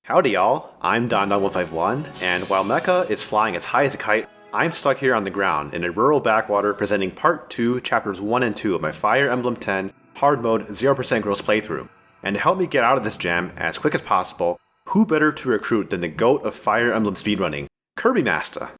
Howdy y'all, I'm Don151, and while Mecha is flying as high as a kite, I'm stuck here on the ground in a rural backwater presenting Part 2, Chapters 1 and 2 of my Fire Emblem 10 Hard Mode 0% Gross playthrough. And to help me get out of this jam as quick as possible, who better to recruit than the GOAT of Fire Emblem speedrunning, KirbymastaH.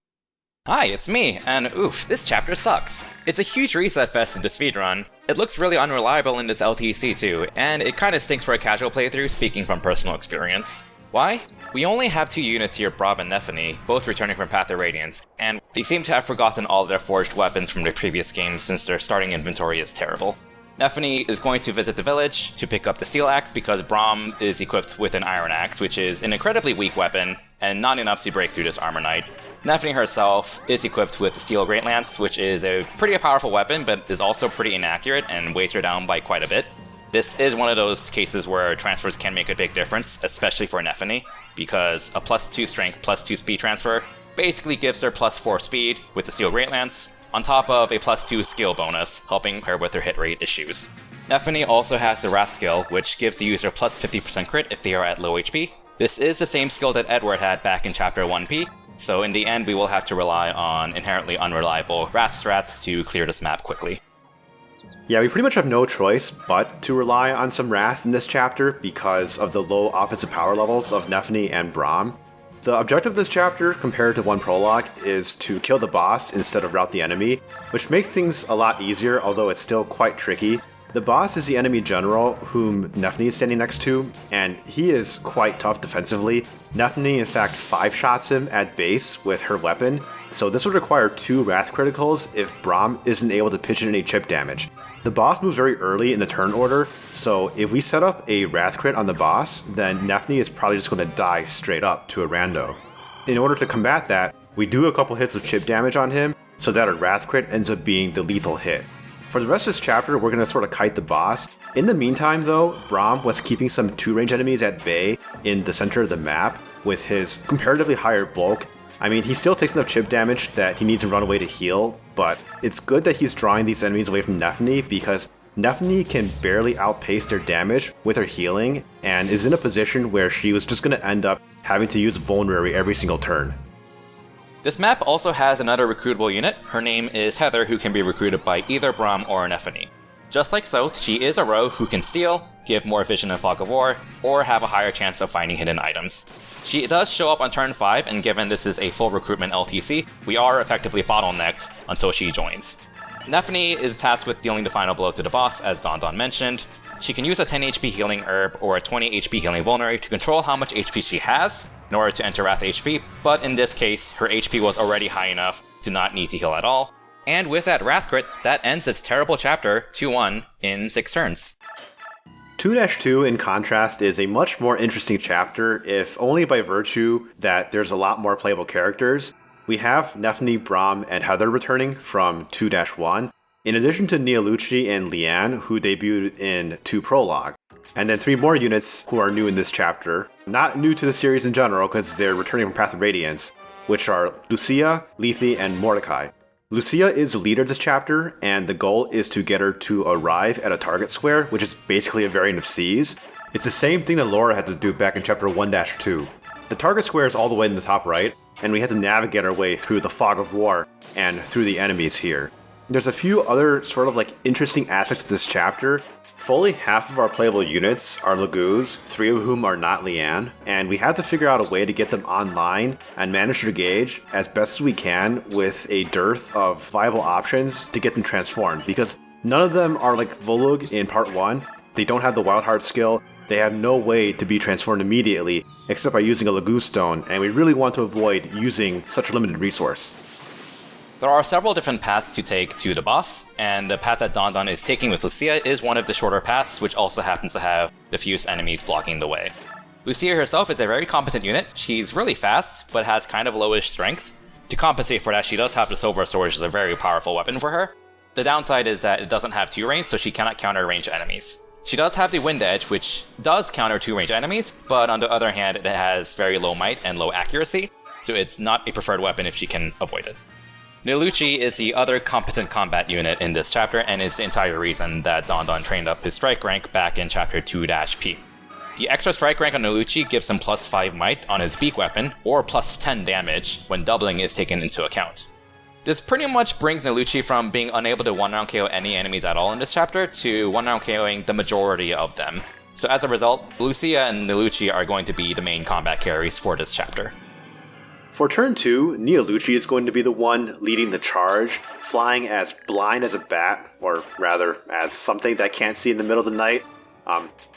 Hi, it's me, and oof, this chapter sucks. It's a huge reset fest into speedrun. It looks really unreliable in this LTC too, and it kinda stinks for a casual playthrough, speaking from personal experience. Why? We only have two units here, Brom and Nephenee, both returning from Path of Radiance, and they seem to have forgotten all of their forged weapons from the previous games since their starting inventory is terrible. Nephenee is going to visit the village to pick up the steel axe because Brom is equipped with an iron axe, which is an incredibly weak weapon and not enough to break through this armor knight. Nephenee herself is equipped with the steel great lance, which is a pretty powerful weapon but is also pretty inaccurate and weighs her down by quite a bit. This is one of those cases where transfers can make a big difference, especially for Nephenee, because a +2 strength, +2 speed transfer basically gives her +4 speed with the steel great lance, on top of a +2 skill bonus, helping her with her hit rate issues. Nephenee also has the Wrath skill, which gives the user +50% crit if they are at low HP. This is the same skill that Edward had back in Chapter 1P, so in the end we will have to rely on inherently unreliable Wrath strats to clear this map quickly. Yeah, we pretty much have no choice but to rely on some Wrath in this chapter because of the low offensive power levels of Nephenee and Brom. The objective of this chapter, compared to one prologue, is to kill the boss instead of rout the enemy, which makes things a lot easier, although it's still quite tricky. The boss is the enemy general whom Nephenee is standing next to, and he is quite tough defensively. Nephenee in fact 5-shots him at base with her weapon, so this would require 2 Wrath criticals if Brom isn't able to pitch in any chip damage. The boss moves very early in the turn order, so if we set up a Wrath crit on the boss, then Nephenee is probably just going to die straight up to a rando. In order to combat that, we do a couple hits of chip damage on him, so that a Wrath crit ends up being the lethal hit. For the rest of this chapter, we're going to sort of kite the boss. In the meantime though, Brom was keeping some 2-range enemies at bay in the center of the map with his comparatively higher bulk. I mean, he still takes enough chip damage that he needs to run away to heal, but it's good that he's drawing these enemies away from Nephenee because Nephenee can barely outpace their damage with her healing and is in a position where she was just going to end up having to use Vulnerary every single turn. This map also has another recruitable unit. Her name is Heather, who can be recruited by either Brom or Nephenee. Just like South, she is a rogue who can steal, give more vision in Fog of War, or have a higher chance of finding hidden items. She does show up on turn 5, and given this is a full recruitment LTC, we are effectively bottlenecked until she joins. Nephenee is tasked with dealing the final blow to the boss, as Don mentioned. She can use a 10 HP healing herb or a 20 HP healing vulnerary to control how much HP she has in order to enter Wrath HP, but in this case, her HP was already high enough to not need to heal at all. And with that Wrath crit, that ends its terrible chapter 2-1 in 6 turns. 2-2, in contrast, is a much more interesting chapter, if only by virtue that there's a lot more playable characters. We have Nephenee, Brom, and Heather returning from 2-1, in addition to Neolucci and Leanne, who debuted in 2 Prologue. And then 3 more units who are new in this chapter. Not new to the series in general, because they're returning from Path of Radiance, which are Lucia, Lethe, and Mordecai. Lucia is the leader of this chapter, and the goal is to get her to arrive at a target square, which is basically a variant of C's. It's the same thing that Laura had to do back in chapter 1-2. The target square is all the way in the top right, and we have to navigate our way through the Fog of War and through the enemies here. There's a few other sort of interesting aspects to this chapter. Fully half of our playable units are Laguz, 3 of whom are not Leanne, and we have to figure out a way to get them online and manage their gauge as best as we can with a dearth of viable options to get them transformed, because none of them are like Volug in part 1. They don't have the Wild Heart skill, they have no way to be transformed immediately except by using a Laguz stone, and we really want to avoid using such a limited resource. There are several different paths to take to the boss, and the path that Don is taking with Lucia is one of the shorter paths, which also happens to have diffuse enemies blocking the way. Lucia herself is a very competent unit. She's really fast, but has kind of lowish strength. To compensate for that, she does have the Silver Sword, which is a very powerful weapon for her. The downside is that it doesn't have 2 range, so she cannot counter range enemies. She does have the Wind Edge, which does counter 2 range enemies, but on the other hand, it has very low might and low accuracy, so it's not a preferred weapon if she can avoid it. Neolucci is the other competent combat unit in this chapter and is the entire reason that Don trained up his strike rank back in chapter 2-P. The extra strike rank on Lelouch gives him plus 5 might on his beak weapon, or plus 10 damage when doubling is taken into account. This pretty much brings Lelouch from being unable to one-round KO any enemies at all in this chapter to one-round KOing the majority of them. So as a result, Lucia and Lelouch are going to be the main combat carries for this chapter. For turn 2, Neolucci is going to be the one leading the charge, flying as blind as a bat, or rather, as something that can't see in the middle of the night.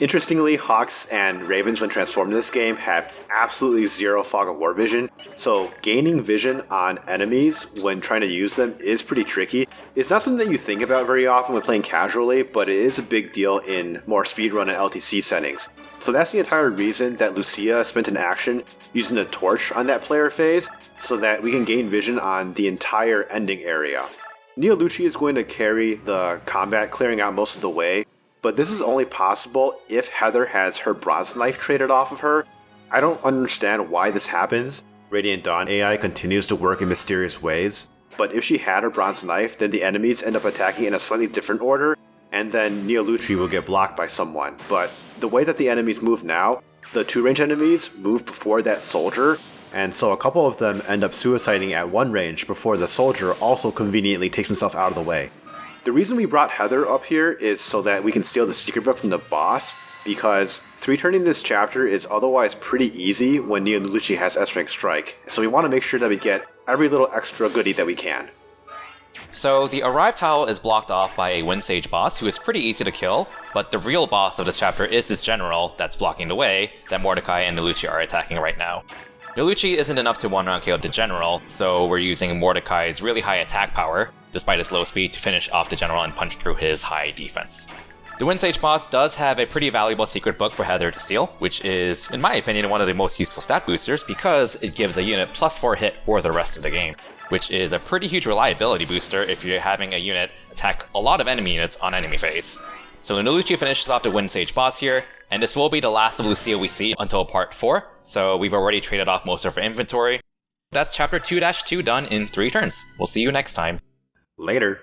Interestingly, Hawks and Ravens when transformed in this game have absolutely zero fog of war vision, so gaining vision on enemies when trying to use them is pretty tricky. It's not something that you think about very often when playing casually, but it is a big deal in more speedrun and LTC settings. So that's the entire reason that Lucia spent an action using a torch on that player phase, so that we can gain vision on the entire ending area. Neolucci is going to carry the combat, clearing out most of the way, but this is only possible if Heather has her bronze knife traded off of her. I don't understand why this happens. Radiant Dawn AI continues to work in mysterious ways, but if she had her bronze knife, then the enemies end up attacking in a slightly different order, and then Neolucci will get blocked by someone. But the way that the enemies move now, the 2-range enemies move before that soldier, and so a couple of them end up suiciding at 1 range before the soldier also conveniently takes himself out of the way. The reason we brought Heather up here is so that we can steal the secret book from the boss, because 3-turning this chapter is otherwise pretty easy when Neolucci has S-rank strike, so we want to make sure that we get every little extra goodie that we can. So the Arrive tile is blocked off by a Wind Sage boss who is pretty easy to kill, but the real boss of this chapter is this general that's blocking the way that Mordecai and Neolucci are attacking right now. Neolucci isn't enough to one-round KO the general, so we're using Mordecai's really high attack power, despite his low speed, to finish off the general and punch through his high defense. The Wind Sage boss does have a pretty valuable secret book for Heather to steal, which is, in my opinion, one of the most useful stat boosters because it gives a unit plus 4 hit for the rest of the game, which is a pretty huge reliability booster if you're having a unit attack a lot of enemy units on enemy phase. So Neolucci finishes off the Wind Sage boss here, and this will be the last of Lucia we see until part 4, so we've already traded off most of our inventory. That's chapter 2-2 done in 3 turns. We'll see you next time. Later.